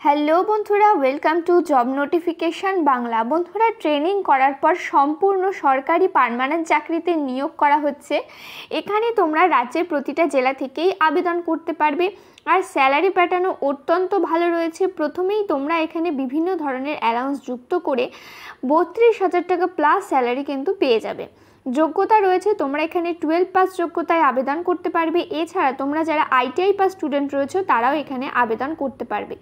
Hello বন্ধুরা, welcome to job notification Bangla. বন্ধুরা, training করার পর সম্পূর্ণ সরকারি পার্মানেন্ট চাকরিতে নিয়োগ করা হচ্ছে। এখানে তোমরা রাজ্যের প্রতিটা জেলা থেকেই আবেদন করতে পারবে। আর স্যালারি প্যাটার্নও অত্যন্ত ভালো রয়েছে। প্রথমেই তোমরা এখানে বিভিন্ন ধরনের অ্যালাউন্স যুক্ত করে 32,000 টাকা প্লাস স্যালারি কিন্তু পেয়ে যাবে। যোগ্যতা রয়েছে, তোমরা এখানে 12 পাস যোগ্যতায় আবেদন করতে পারবে। এছাড়া তোমরা যারা ITI পাস স্টুডেন্ট রয়েছে তারাও এখানে আবেদন করতে পারবে।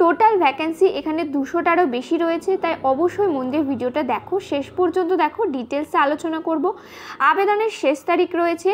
টোটাল ভ্যাকেন্সি এখানে 200টারও বেশি রয়েছে, তাই অবশ্যই মন দিয়ে ভিডিওটা দেখো, শেষ পর্যন্ত দেখো, ডিটেলসে আলোচনা করব। আবেদনের শেষ তারিখ রয়েছে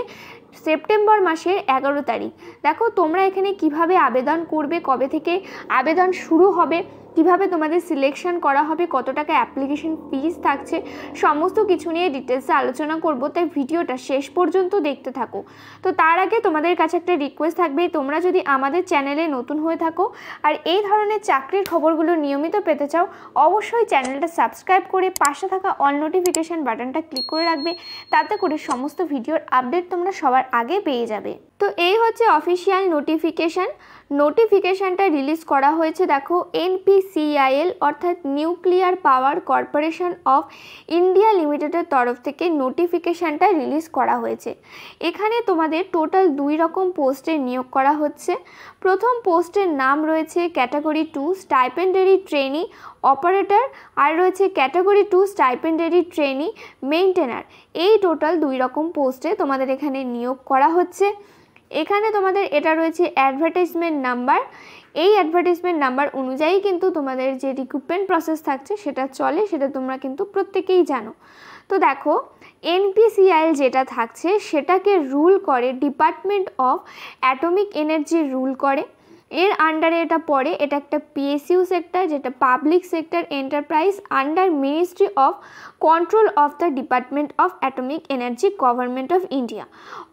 সেপ্টেম্বর মাসের 11 তারিখ। দেখো তোমরা এখানে কিভাবে আবেদন করবে, কবে থেকে আবেদন শুরু হবে, কিভাবে তোমাদের সিলেকশন করা হবে, কত টাকা অ্যাপ্লিকেশন ফিস থাকছে, সমস্ত কিছু নিয়ে ডিটেলসে আলোচনা করব, তাই ভিডিওটা শেষ পর্যন্ত দেখতে থাকো। তো তার আগে তোমাদের কাছে একটা রিকোয়েস্ট থাকবে, তোমরা যদি আমাদের চ্যানেলে নতুন হয়ে থাকো আর এই ধরনের চাকরির খবরগুলো নিয়মিত পেতে চাও, অবশ্যই চ্যানেলটা সাবস্ক্রাইব করে পাশে থাকা অল নোটিফিকেশান বাটনটা ক্লিক করে রাখবে, তাতে করে সমস্ত ভিডিওর আপডেট তোমরা সবার আগে পেয়ে যাবে। তো এই হচ্ছে অফিসিয়াল নোটিফিকেশানটা রিলিজ করা হয়েছে। দেখো, NPCIL অর্থাৎ nuclear power corporation of India লিমিটেডের তরফ থেকে নোটিফিকেশানটা রিলিজ করা হয়েছে। এখানে তোমাদের টোটাল 2 রকম পোস্টে নিয়োগ করা হচ্ছে। প্রথম পোস্টের নাম রয়েছে ক্যাটাগরি 2 স্টাইপেন্ডারি ট্রেনি অপারেটর, আর রয়েছে ক্যাটাগরি 2 স্টাইপেন্ডারি ট্রেনি মেইনটেনার। এই টোটাল 2 রকম পোস্টে তোমাদের এখানে নিয়োগ করা হচ্ছে। এখানে তোমাদের এটা রয়েছে অ্যাডভার্টাইজমেন্ট নাম্বার। এই অ্যাডভার্টাইজমেন্ট নাম্বার অনুযায়ী কিন্তু তোমাদের যে রিক্রুটমেন্ট প্রসেস থাকছে সেটা চলে, সেটা তোমরা কিন্তু প্রত্যেকেই জানো। তো দেখো, NPCIL যেটা থাকছে সেটাকে রুল করে department of atomic energy rule করে। এর আন্ডারে এটা পড়ে, এটা একটা PSU সেক্টর, যেটা public sector enterprise under ministry of control of the department of atomic energy government of India.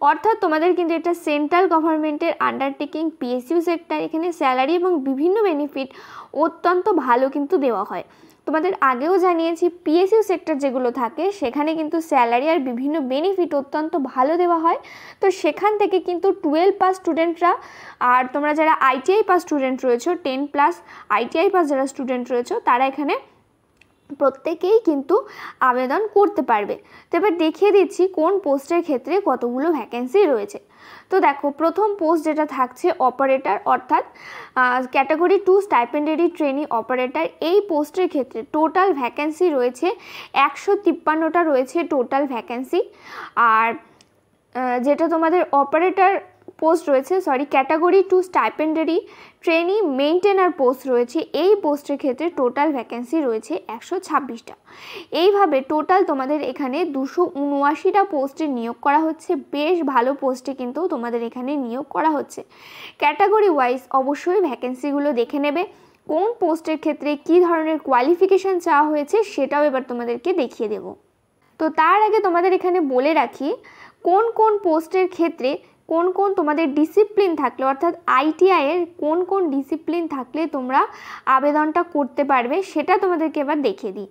অর্থাৎ তোমাদের কিন্তু এটা সেন্ট্রাল গভর্নমেন্টের আন্ডারটেকিং PSU সেক্টর। এখানে স্যালারি এবং বিভিন্ন বেনিফিট অত্যন্ত ভালো কিন্তু দেওয়া হয়। তোমাদের আগেও জানিয়েছি, PSU সেক্টর যেগুলো থাকে সেখানে কিন্তু স্যালারি আর বিভিন্ন বেনিফিট অত্যন্ত ভালো দেওয়া হয়। তো সেখান থেকে কিন্তু 12 পাস স্টুডেন্টরা, আর তোমরা যারা ITI পাস স্টুডেন্ট রয়েছো, 10+ ITI পাস যারা স্টুডেন্ট রয়েছো, তারা এখানে প্রত্যেকেই কিন্তু আবেদন করতে পারবে। তো এবার দেখিয়ে দিচ্ছি কোন পোস্টের ক্ষেত্রে কতগুলো ভ্যাকেন্সি রয়েছে। তো দেখো, প্রথম পোস্ট যেটা থাকছে অপারেটর অর্থাৎ ক্যাটাগরি 2 স্টাইপেন্ডারি ট্রেনি অপারেটর। এই পোস্টের ক্ষেত্রে টোটাল ভ্যাকেন্সি রয়েছে 153টা রয়েছে টোটাল ভ্যাকেন্সি। আর যেটা তোমাদের অপারেটর পোস্ট রয়েছে, ক্যাটাগরি 2 স্টাইপেন্ডারি ট্রেনি মেইনটেনার পোস্ট রয়েছে, এই পোস্টের ক্ষেত্রে টোটাল ভ্যাকেন্সি রয়েছে 126টা। এইভাবে টোটাল তোমাদের এখানে 279টা পোস্টে নিয়োগ করা হচ্ছে। বেশ ভালো পোস্টে কিন্তু তোমাদের এখানে নিয়োগ করা হচ্ছে। ক্যাটাগরি ওয়াইজ অবশ্যই ভ্যাকেন্সিগুলো দেখে নেবে, কোন পোস্টের ক্ষেত্রে কী ধরনের কোয়ালিফিকেশান চাওয়া হয়েছে সেটাও এবার তোমাদেরকে দেখিয়ে দেব। তো তার আগে তোমাদের এখানে বলে রাখি, কোন কোন পোস্টের ক্ষেত্রে কোন কোন তোমাদের ডিসিপ্লিন থাকলে, অর্থাৎ ITI এর কোন কোন ডিসিপ্লিন থাকলে তোমরা আবেদনটা করতে পারবে সেটা তোমাদেরকে এবার দেখিয়ে দিই।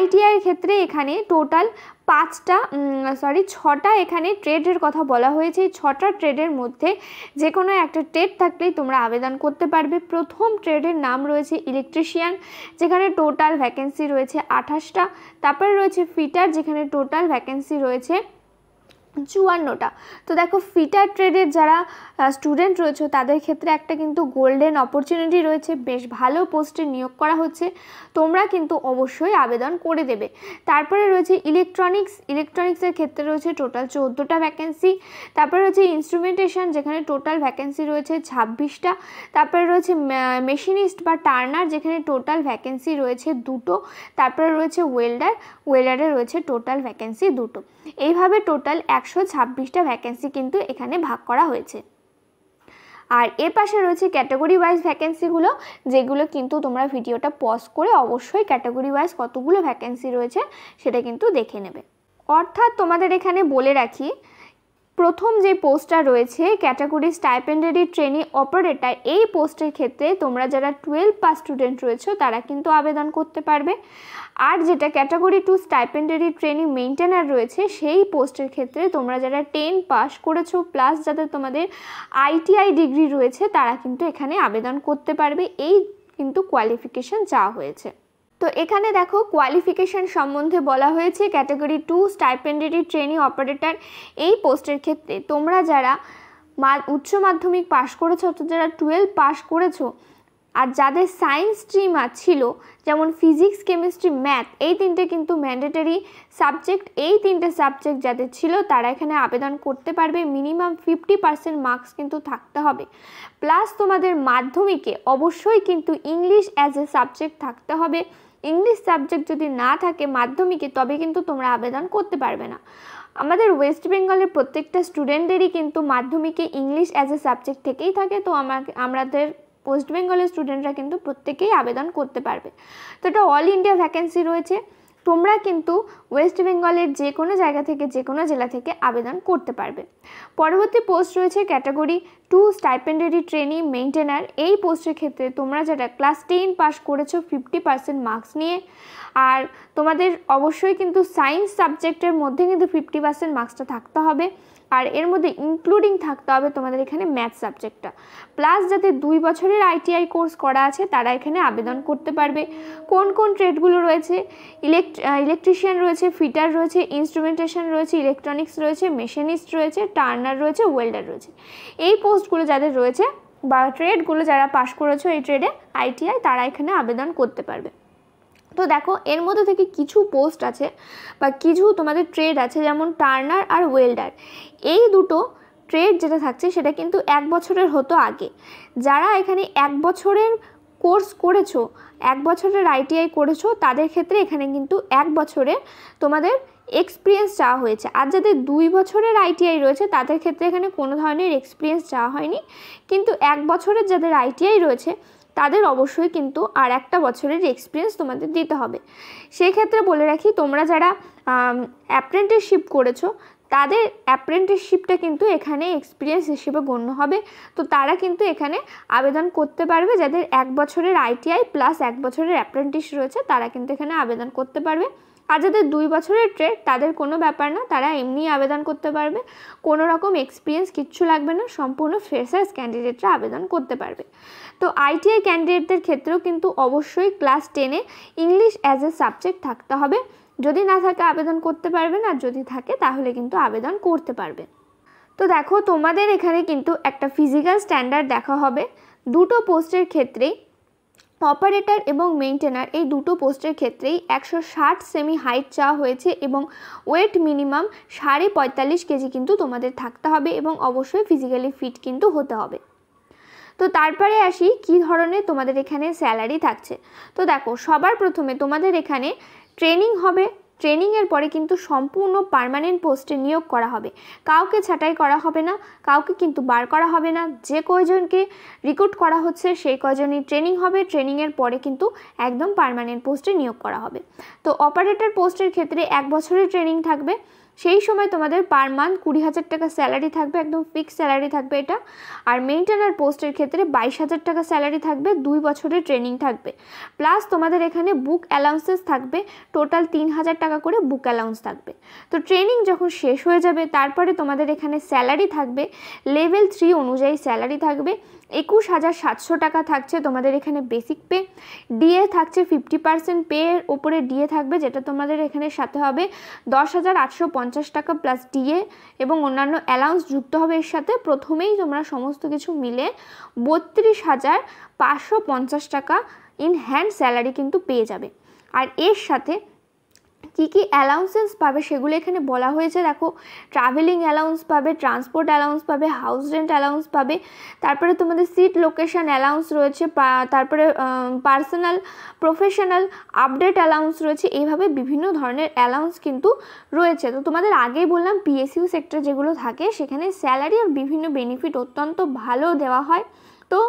ITI এর ক্ষেত্রে এখানে টোটাল 6টা এখানে ট্রেডের কথা বলা হয়েছে। এই 6টা ট্রেডের মধ্যে যে কোনো একটা ট্রেড থাকলেই তোমরা আবেদন করতে পারবে। প্রথম ট্রেডের নাম রয়েছে ইলেকট্রিশিয়ান, যেখানে টোটাল ভ্যাকেন্সি রয়েছে 28টা। তারপরে রয়েছে ফিটার, যেখানে টোটাল ভ্যাকেন্সি রয়েছে 54টা। তো দেখো, ফিটার ট্রেডের যারা স্টুডেন্ট রয়েছে তাদের ক্ষেত্রে একটা কিন্তু গোল্ডেন অপরচুনিটি রয়েছে, বেশ ভালো পোস্টে নিয়োগ করা হচ্ছে, তোমরা কিন্তু অবশ্যই আবেদন করে দেবে। তারপরে রয়েছে ইলেকট্রনিক্সের ক্ষেত্রে রয়েছে টোটাল 14টা ভ্যাকেন্সি। তারপরে রয়েছে ইনস্ট্রুমেন্টেশন, যেখানে টোটাল ভ্যাকেন্সি রয়েছে 26টা। তারপরে রয়েছে মেশিনিস্ট বা টার্নার, যেখানে টোটাল ভ্যাকেন্সি রয়েছে 2টো। তারপরে রয়েছে ওয়েল্ডারে রয়েছে টোটাল ভ্যাকেন্সি 2টো। এইভাবে টোটাল 126টা ভ্যাকেন্সি কিন্তু এখানে ভাগ করা হয়েছে। আর এর পাশে রয়েছে ক্যাটাগরি ওয়াইজ ভ্যাকেন্সিগুলো, যেগুলো কিন্তু তোমরা ভিডিওটা পজ করে অবশ্যই ক্যাটাগরি ওয়াইজ কতগুলো ভ্যাকেন্সি রয়েছে সেটা কিন্তু দেখে নেবে। অর্থাৎ তোমাদের এখানে বলে রাখি, প্রথম যে পোস্টটা রয়েছে ক্যাটাগরি স্টাইপেন্ডারি ট্রেনি অপারেটর, এই পোস্টের ক্ষেত্রে তোমরা যারা 12 পাস স্টুডেন্ট রয়েছে তারা কিন্তু আবেদন করতে পারবে। আর যেটা ক্যাটাগরি 2 স্টাইপেন্ডারি ট্রেনি মেইনটেনার রয়েছে, সেই পোস্টের ক্ষেত্রে তোমরা যারা 10 পাস করেছো প্লাস যাদের তোমাদের ITI ডিগ্রি রয়েছে তারা কিন্তু এখানে আবেদন করতে পারবে। এই কিন্তু কোয়ালিফিকেশান চাওয়া হয়েছে। তো এখানে দেখো কোয়ালিফিকেশান সম্বন্ধে বলা হয়েছে ক্যাটাগরি 2 স্টাইপেন্ডারি ট্রেনি অপারেটর এই পোস্টের ক্ষেত্রে তোমরা যারা উচ্চ মাধ্যমিক পাশ করেছো অর্থাৎ যারা 12 পাশ করেছো আর যাদের সায়েন্স স্ট্রিম ছিল যেমন ফিজিক্স কেমিস্ট্রি ম্যাথ এই তিনটে কিন্তু ম্যান্ডেটরি সাবজেক্ট, এই তিনটে সাবজেক্ট যাদের ছিল তারা এখানে আবেদন করতে পারবে। মিনিমাম 50% মার্কস কিন্তু থাকতে হবে, প্লাস তোমাদের মাধ্যমিকে অবশ্যই কিন্তু ইংলিশ অ্যাজ এ সাবজেক্ট থাকতে হবে। ইংলিশ সাবজেক্ট যদি না থাকে মাধ্যমিকে তবে কিন্তু তোমরা আবেদন করতে পারবে না। আমাদের ওয়েস্ট বেঙ্গলের প্রত্যেকটা স্টুডেন্টদেরই কিন্তু মাধ্যমিকে ইংলিশ অ্যাজ এ সাবজেক্ট থেকেই থাকে, তো আমাদের ওয়েস্ট বেঙ্গলের স্টুডেন্টরা কিন্তু প্রত্যেকেই আবেদন করতে পারবে। তো এটা অল ইন্ডিয়া ভ্যাকেন্সি রয়েছে, তোমরা কিন্তু ওয়েস্ট বেঙ্গলের যে কোনো জায়গা থেকে যে কোনো জেলা থেকে আবেদন করতে পারবে। পরবর্তী পোস্ট রয়েছে ক্যাটাগরি 2 স্টাইপেন্ডারি ট্রেনি মেইনটেনার। এই পোস্টের ক্ষেত্রে তোমরা যারা ক্লাস 10 পাস করেছো 50% মার্কস নিয়ে, আর তোমাদের অবশ্যই কিন্তু সায়েন্স সাবজেক্টের মধ্যে কিন্তু 50% মার্কসটা থাকতে হবে, আর এর মধ্যে ইনক্লুডিং থাকতে হবে তোমাদের এখানে ম্যাথ সাবজেক্টটা। প্লাস যাদের 2 বছরের আইটিআই কোর্স করা আছে তারা এখানে আবেদন করতে পারবে। কোন কোন ট্রেডগুলো রয়েছে? ইলেকট্রিশিয়ান রয়েছে, ফিটার রয়েছে, ইনস্ট্রুমেন্টেশন রয়েছে, ইলেকট্রনিক্স রয়েছে, মেশিনিস্ট রয়েছে, টার্নার রয়েছে, ওয়েল্ডার রয়েছে। এই পোস্টগুলো যাদের রয়েছে বা ট্রেডগুলো যারা পাশ করেছো এই ট্রেডে আইটিআই তারা এখানে আবেদন করতে পারবে। তো দেখো এর মধ্যে থেকে কিছু পোস্ট আছে বা কিছু তোমাদের ট্রেড আছে যেমন টার্নার আর ওয়েল্ডার। এই দুটো ট্রেড যেটা থাকছে সেটা কিন্তু 1 বছরের হতো আগে। যারা এখানে 1 বছরের কোর্স করেছো, 1 বছরের আইটিআই করেছো তাদের ক্ষেত্রে এখানে কিন্তু 1 বছরের তোমাদের এক্সপিরিয়েন্স চাওয়া হয়েছে। আর যাদের 2 বছরের আইটিআই রয়েছে তাদের ক্ষেত্রে এখানে কোনো ধরনের এক্সপিরিয়েন্স চাওয়া হয়নি, কিন্তু 1 বছরের যাদের আইটিআই রয়েছে তাদের অবশ্যই কিন্তু আর 1 বছরের এক্সপিরিয়েন্স তোমাদের দিতে হবে। সেই ক্ষেত্রে বলে রাখি তোমরা যারা অ্যাপ্রেন্টিসশিপ করেছো তাদের অ্যাপ্রেন্টিসশিপটা কিন্তু এখানে এক্সপিরিয়েন্স হিসেবে গণ্য হবে, তো তারা কিন্তু এখানে আবেদন করতে পারবে। যাদের 1 বছরের আইটিআই প্লাস 1 বছরের অ্যাপ্রেন্টিস রয়েছে তারা কিন্তু এখানে আবেদন করতে পারবে। আর যাদের 2 বছরের ট্রেড তাদের কোনো ব্যাপার না, তারা এমনি আবেদন করতে পারবে, কোনো রকম এক্সপিরিয়েন্স কিচ্ছু লাগবে না, সম্পূর্ণ ফ্রেশার্স ক্যান্ডিডেটরা আবেদন করতে পারবে। তো আইটিআই ক্যান্ডিডেটদের ক্ষেত্রেও কিন্তু অবশ্যই ক্লাস 10-এ ইংলিশ অ্যাজ এ সাবজেক্ট থাকতে হবে, যদি না থাকে আবেদন করতে পারবে না, যদি থাকে তাহলে কিন্তু আবেদন করতে পারবে। তো দেখো তোমাদের এখানে কিন্তু একটা ফিজিক্যাল স্ট্যান্ডার্ড দেখা হবে দুটো পোস্টের ক্ষেত্রেই। অপারেটর এবং মেইনটেনার এই দুটো পোস্টের ক্ষেত্রেই 160 সেমি হাইট চাওয়া হয়েছে এবং ওয়েট মিনিমাম 45.5 কেজি কিন্তু তোমাদের থাকতে হবে এবং অবশ্যই ফিজিক্যালি ফিট কিন্তু হতে হবে। তো তারপরে আসি কী ধরনের তোমাদের এখানে স্যালারি থাকছে। তো দেখো সবার প্রথমে তোমাদের এখানে ট্রেনিং হবে, ট্রেনিংয়ের পরে কিন্তু সম্পূর্ণ পার্মানেন্ট পোস্টে নিয়োগ করা হবে, কাউকে ছাঁটাই করা হবে না, কাউকে কিন্তু বার করা হবে না। যে কয়জনকে রিক্রুট করা হচ্ছে সেই কয়জনই ট্রেনিং হবে, ট্রেনিংয়ের পরে কিন্তু একদম পার্মানেন্ট পোস্টে নিয়োগ করা হবে। তো অপারেটর পোস্টের ক্ষেত্রে 1 বছরের ট্রেনিং থাকবে, সেই সময় তোমাদের পার মান্থ 20,000 টাকা স্যালারি থাকবে, একদম ফিক্সড স্যালারি থাকবে এটা। আর মেইনটেনার পোস্টের ক্ষেত্রে 22,000 টাকা স্যালারি থাকবে, 2 বছরের ট্রেনিং থাকবে, প্লাস তোমাদের এখানে বুক অ্যালাউন্সেস থাকবে, টোটাল 3,000 টাকা করে বুক অ্যালাউন্স থাকবে। তো ট্রেনিং যখন শেষ হয়ে যাবে তারপরে তোমাদের এখানে স্যালারি থাকবে, লেভেল 3 অনুযায়ী স্যালারি থাকবে। 21,700 টাকা থাকছে তোমাদের এখানে বেসিক পে, ডিএ থাকছে 50% পে এর ওপরে ডিএ থাকবে, যেটা তোমাদের এখানে সাথে হবে 10,850 টাকা প্লাস ডিএ এবং অন্যান্য অ্যালাউন্স যুক্ত হবে এর সাথে। প্রথমেই তোমরা সমস্ত কিছু মিলে 32,550 টাকা ইন হ্যান্ড স্যালারি কিন্তু পেয়ে যাবে। আর এর সাথে কি কি অ্যালাউন্সেস পাবে সেগুলো এখানে বলা হয়েছে। দেখো ট্রাভেলিং অ্যালাউন্স পাবে, ট্রান্সপোর্ট অ্যালাউন্স পাবে, হাউস রেন্ট অ্যালাউন্স পাবে, তারপরে তোমাদের সিট লোকেশন অ্যালাউন্স রয়েছে, তারপরে পার্সোনাল প্রফেশনাল আপডেট অ্যালাউন্স রয়েছে, এইভাবে বিভিন্ন ধরনের অ্যালাউন্স কিন্তু রয়েছে। তো তোমাদের আগেই বললাম পিএসইউ সেক্টর যেগুলো থাকে সেখানে স্যালারি আর বিভিন্ন বেনিফিট অত্যন্ত ভালো দেওয়া হয়। তো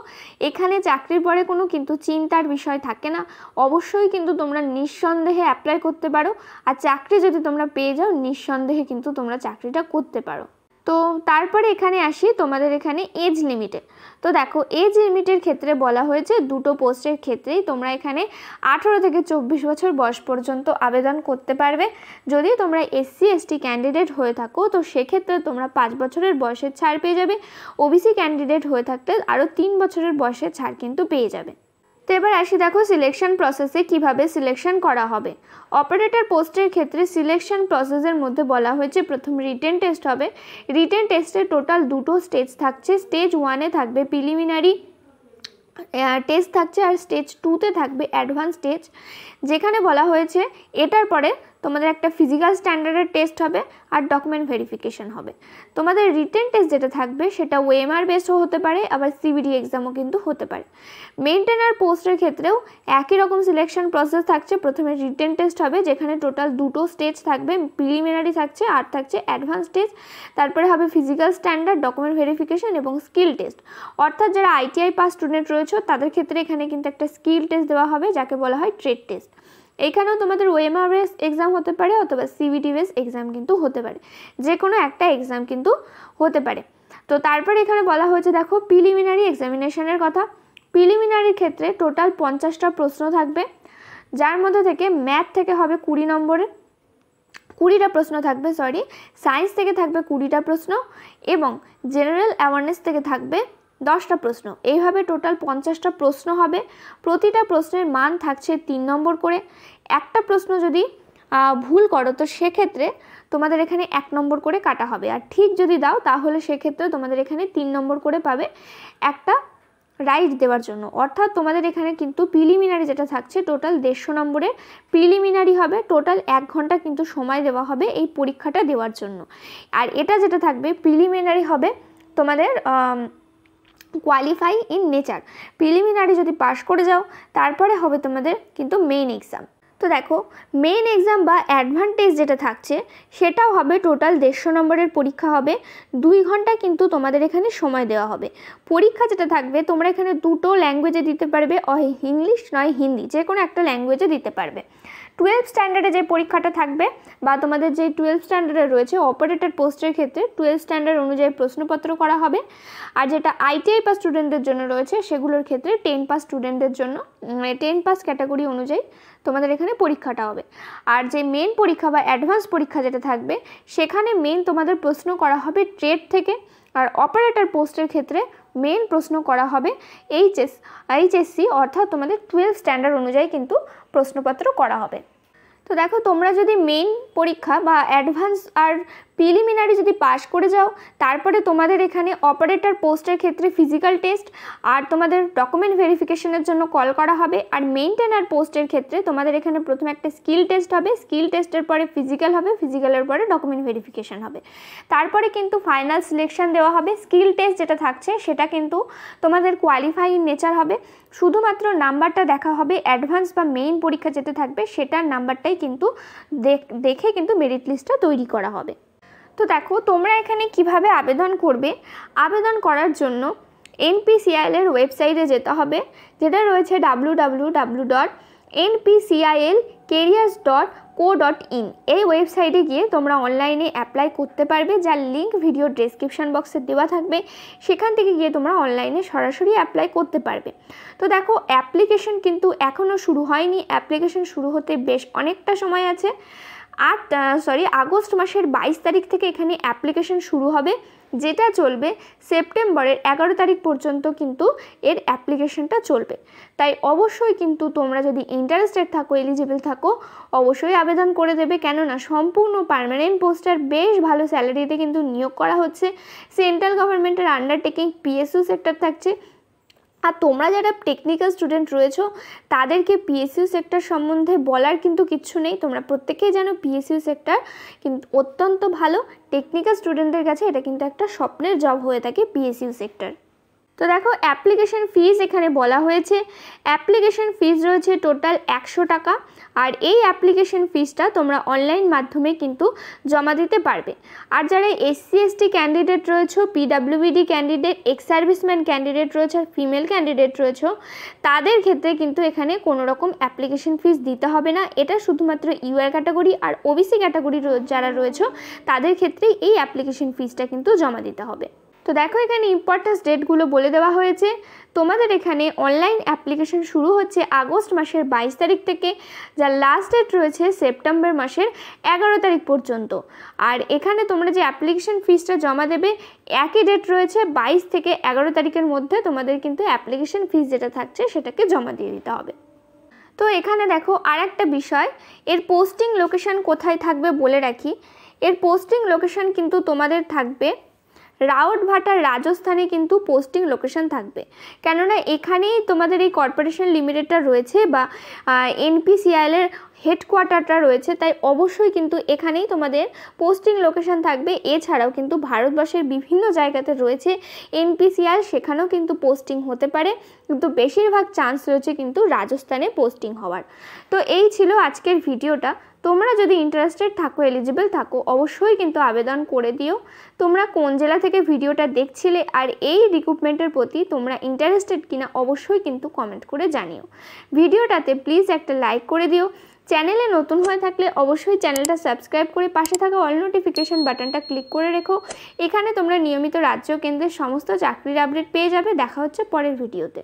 এখানে চাকরির পরে কোনো কিন্তু চিন্তার বিষয় থাকে না, অবশ্যই কিন্তু তোমরা নিঃসন্দেহে অ্যাপ্লাই করতে পারো, আর চাকরি যদি তোমরা পেয়ে যাও নিঃসন্দেহে কিন্তু তোমরা চাকরিটা করতে পারো। তো তারপরে এখানে আসি তোমাদের এখানে এজ লিমিটে। তো দেখো এজ লিমিটের ক্ষেত্রে বলা হয়েছে দুটো পোস্টের ক্ষেত্রেই তোমরা এখানে 18 থেকে 24 বছর বয়স পর্যন্ত আবেদন করতে পারবে। যদি তোমরা এসসি এসটি ক্যান্ডিডেট হয়ে থাকো তো সেক্ষেত্রে তোমরা 5 বছরের বয়সের ছাড় পেয়ে যাবে, ওবিসি ক্যান্ডিডেট হয়ে থাকলে আরও 3 বছরের বয়সের ছাড় কিন্তু পেয়ে যাবে। তো এবার আসি দেখো সিলেকশন প্রসেসে কিভাবে সিলেকশন করা হবে। অপারেটর পোস্টের ক্ষেত্রে সিলেকশন প্রসেসের মধ্যে বলা হয়েছে প্রথম রিটেন টেস্ট হবে। রিটেন টেস্টে টোটাল দুটো স্টেজ থাকছে। স্টেজ 1-এ থাকবে প্রিলিমিনারি টেস্ট থাকছে, আর স্টেজ 2-তে থাকবে অ্যাডভান্স স্টেজ, যেখানে বলা হয়েছে এটার পরে তোমাদের একটা ফিজিক্যাল স্ট্যান্ডার্ডের টেস্ট হবে আর ডকুমেন্ট ভেরিফিকেশন হবে। তোমাদের রিটেন টেস্ট যেটা থাকবে সেটা ওএমআর বেসও হতে পারে, আবার সিবিডি এক্সামও কিন্তু হতে পারে। মেইনটেনার পোস্টের ক্ষেত্রেও একই রকম সিলেকশন প্রসেস থাকছে। প্রথমে রিটেন টেস্ট হবে, যেখানে টোটাল দুটো স্টেজ থাকবে, প্রিলিমিনারি থাকছে আর থাকছে অ্যাডভান্স স্টেজ। তারপরে হবে ফিজিক্যাল স্ট্যান্ডার্ড, ডকুমেন্ট ভেরিফিকেশন এবং স্কিল টেস্ট। অর্থাৎ যারা আইটিআই পাস স্টুডেন্ট রয়েছে তাদের ক্ষেত্রে এখানে কিন্তু একটা স্কিল টেস্ট দেওয়া হবে, যাকে বলা হয় ট্রেড টেস্ট। এইখানেও তোমাদের ওএমআর বেস এক্সাম হতে পারে অথবা সিবিটি বেস এক্সাম কিন্তু হতে পারে, যে কোনো একটা এক্সাম কিন্তু হতে পারে। তো তারপরে এখানে বলা হয়েছে দেখো প্রিলিমিনারি এক্সামিনেশনের কথা। প্রিলিমিনারির ক্ষেত্রে টোটাল 50টা প্রশ্ন থাকবে, যার মধ্যে থেকে ম্যাথ থেকে হবে 20 নম্বরের 20টা প্রশ্ন থাকবে, সায়েন্স থেকে থাকবে 20টা প্রশ্ন এবং জেনারেল অ্যাওয়ারনেস থেকে থাকবে 10টা প্রশ্ন। এইভাবে টোটাল 50টা প্রশ্ন হবে। প্রতিটা প্রশ্নের মান থাকছে 3 নম্বর করে। একটা প্রশ্ন যদি ভুল করো তো সেক্ষেত্রে তোমাদের এখানে 1 নম্বর করে কাটা হবে, আর ঠিক যদি দাও তাহলে সেক্ষেত্রে তোমাদের এখানে 3 নম্বর করে পাবে একটা রাইট দেওয়ার জন্য। অর্থাৎ তোমাদের এখানে কিন্তু প্রিলিমিনারি যেটা থাকছে টোটাল 150 নম্বরের প্রিলিমিনারি হবে। টোটাল 1 ঘন্টা কিন্তু সময় দেওয়া হবে এই পরীক্ষাটা দেওয়ার জন্য। আর এটা যেটা থাকবে প্রিলিমিনারি হবে তোমাদের কোয়ালিফাই ইন নেচার। প্রিলিমিনারি যদি পাস করে যাও তারপরে হবে তোমাদের কিন্তু মেইন এক্সাম। তো দেখো মেইন এক্সাম বা অ্যাডভান্টেজ যেটা থাকছে সেটাও হবে টোটাল 150 নম্বরের পরীক্ষা হবে। 2 ঘন্টা কিন্তু তোমাদের এখানে সময় দেওয়া হবে। পরীক্ষা যেটা থাকবে তোমরা এখানে দুটো ল্যাঙ্গুয়েজে দিতে পারবে, হয় ইংলিশ নয় হিন্দি, যে কোনো একটা ল্যাঙ্গুয়েজে দিতে পারবে। 12 স্ট্যান্ডার্ডে যে পরীক্ষাটা থাকবে বা তোমাদের যে 12 স্ট্যান্ডার্ডে রয়েছে অপারেটর পোস্টের ক্ষেত্রে 12 স্ট্যান্ডার্ড অনুযায়ী প্রশ্নপত্র করা হবে। আর যেটা আইটিআই পাস স্টুডেন্টদের জন্য রয়েছে সেগুলোর ক্ষেত্রে 10 পাস স্টুডেন্টদের জন্য 10 পাস ক্যাটাগরি অনুযায়ী তোমাদের এখানে পরীক্ষাটা হবে। আর যে মেন পরীক্ষা বা অ্যাডভান্স পরীক্ষা যেটা থাকবে সেখানে মেন তোমাদের প্রশ্ন করা হবে ট্রেড থেকে। আর অপারেটর পোস্টের ক্ষেত্রে মেন প্রশ্ন করা হবে এইচএসসি অর্থাৎ তোমাদের 12 স্ট্যান্ডার্ড অনুযায়ী কিন্তু প্রশ্নপত্র করা হবে। তো দেখো তোমরা যদি মেন পরীক্ষা বা অ্যাডভান্স আর প্রিলিমিনারি যদি পাস করে যাও তারপরে তোমাদের এখানে অপারেটর পোস্টের ক্ষেত্রে ফিজিক্যাল টেস্ট আর তোমাদের ডকুমেন্ট ভেরিফিকেশনের জন্য কল করা হবে। আর মেইনটেনার পোস্টের ক্ষেত্রে তোমাদের এখানে প্রথমে একটা স্কিল টেস্ট হবে, স্কিল টেস্টের পরে ফিজিক্যাল হবে, ফিজিক্যালের পরে ডকুমেন্ট ভেরিফিকেশন হবে। তারপরে কিন্তু ফাইনাল সিলেকশন দেওয়া হবে। স্কিল টেস্ট যেটা থাকছে সেটা কিন্তু তোমাদের কোয়ালিফাই ইন নেচার হবে। শুধুমাত্র নাম্বারটা দেখা হবে, অ্যাডভান্স বা মেইন পরীক্ষা যেটা থাকবে সেটার নাম্বারটাই কিন্তু দেখে কিন্তু মেরিট লিস্টটা তৈরি করা হবে। তো দেখো তোমরা এখানে কিভাবে আবেদন করবে। আবেদন করার জন্য NPCIL-এর ওয়েবসাইটে যেতে হবে, যেটা রয়েছে www.npcilcareers.co.in। এই ওয়েবসাইটে গিয়ে তোমরা অনলাইনে অ্যাপ্লাই করতে পারবে, যার লিঙ্ক ভিডিও ডেসক্রিপশন বক্সে দেওয়া থাকবে। সেখান থেকে গিয়ে তোমরা অনলাইনে সরাসরি অ্যাপ্লাই করতে পারবে। তো দেখো অ্যাপ্লিকেশন কিন্তু এখনও শুরু হয়নি, অ্যাপ্লিকেশন শুরু হতে বেশ অনেকটা সময় আছে। আগস্ট মাসের 22 তারিখ থেকে এখানে অ্যাপ্লিকেশন শুরু হবে, যেটা চলবে সেপ্টেম্বরের 11 তারিখ পর্যন্ত কিন্তু এর অ্যাপ্লিকেশনটা চলবে। তাই অবশ্যই কিন্তু তোমরা যদি ইন্টারেস্টেড থাকো, এলিজিবল থাকো, অবশ্যই আবেদন করে দেবে। কেননা সম্পূর্ণ পার্মানেন্ট পোস্টার বেশ ভালো স্যালারিতে কিন্তু নিয়োগ করা হচ্ছে। সেন্ট্রাল গভর্নমেন্টের আন্ডারটেকিং PSU সেক্টর থাকছে। আর তোমরা যারা টেকনিক্যাল স্টুডেন্ট রয়েছো তাদেরকে PSU সেক্টর সম্বন্ধে বলার কিন্তু কিচ্ছু নেই। তোমরা প্রত্যেকেই জানো PSU সেক্টর কিন্তু অত্যন্ত ভালো। টেকনিক্যাল স্টুডেন্টদের কাছে এটা কিন্তু একটা স্বপ্নের জব হয়ে থাকে PSU সেক্টর। তো দেখো অ্যাপ্লিকেশন ফিস এখানে বলা হয়েছে। অ্যাপ্লিকেশন ফিস রয়েছে টোটাল 100 টাকা। আর এই অ্যাপ্লিকেশন ফিসটা তোমরা অনলাইন মাধ্যমে কিন্তু জমা দিতে পারবে। আর যারা SC ST ক্যান্ডিডেট রয়েছে, PWBD candidate, ex serviceman candidate রয়েছে আর ফিমেল ক্যান্ডিডেট রয়েছে, তাদের ক্ষেত্রে কিন্তু এখানে কোনো রকম অ্যাপ্লিকেশন ফিস দিতে হবে না। এটা শুধুমাত্র UR ক্যাটাগরি আর OBC ক্যাটাগরি যারা রয়েছে তাদের ক্ষেত্রেই এই অ্যাপ্লিকেশন ফিসটা কিন্তু জমা দিতে হবে। তো দেখো এখানে ইম্পর্টেন্স ডেটগুলো বলে দেওয়া হয়েছে। তোমাদের এখানে অনলাইন অ্যাপ্লিকেশন শুরু হচ্ছে আগস্ট মাসের 22 তারিখ থেকে, যার লাস্ট ডেট রয়েছে সেপ্টেম্বর মাসের 11 তারিখ পর্যন্ত। আর এখানে তোমরা যে অ্যাপ্লিকেশন ফিসটা জমা দেবে একই ডেট রয়েছে, 22 থেকে 11 তারিখের মধ্যে তোমাদের কিন্তু অ্যাপ্লিকেশন ফিস যেটা থাকছে সেটাকে জমা দিয়ে দিতে হবে। তো এখানে দেখো আর একটা বিষয়, এর পোস্টিং লোকেশন কোথায় থাকবে বলে রাখি। এর পোস্টিং লোকেশন কিন্তু তোমাদের থাকবে রাওয়াটভাটার রাজস্থানে কিন্তু পোস্টিং লোকেশন থাকবে, কেননা এখানেই তোমাদের এই কর্পোরেশন লিমিটেডটা রয়েছে বা এনপিসিআইএলের হেডকোয়ার্টারটা রয়েছে, তাই অবশ্যই কিন্তু এখানেই তোমাদের পোস্টিং লোকেশন থাকবে। এছাড়াও কিন্তু ভারতবর্ষের বিভিন্ন জায়গাতে রয়েছে এনপিসিআইএল, সেখানেও কিন্তু পোস্টিং হতে পারে, কিন্তু বেশিরভাগ চান্স রয়েছে কিন্তু রাজস্থানে পোস্টিং হওয়ার। তো এই ছিল আজকের ভিডিওটা। তোমরা যদি ইন্টারেস্টেড থাকো, এলিজিবল থাকো, অবশ্যই কিন্তু আবেদন করে দিও। তোমরা কোন জেলা থেকে ভিডিওটা দেখছিলে আর এই রিক্রুটমেন্টের প্রতি তোমরা ইন্টারেস্টেড কিনা অবশ্যই কিন্তু কমেন্ট করে জানিও। ভিডিওটাতে প্লিজ একটা লাইক করে দিও। চ্যানেলে নতুন হয়ে থাকলে অবশ্যই চ্যানেলটা সাবস্ক্রাইব করে পাশে থাকা অল নোটিফিকেশন বাটনটা ক্লিক করে রেখো। এখানে তোমরা নিয়মিত রাজ্য কেন্দ্রের সমস্ত চাকরির আপডেট পেয়ে যাবে। দেখা হচ্ছে পরের ভিডিওতে।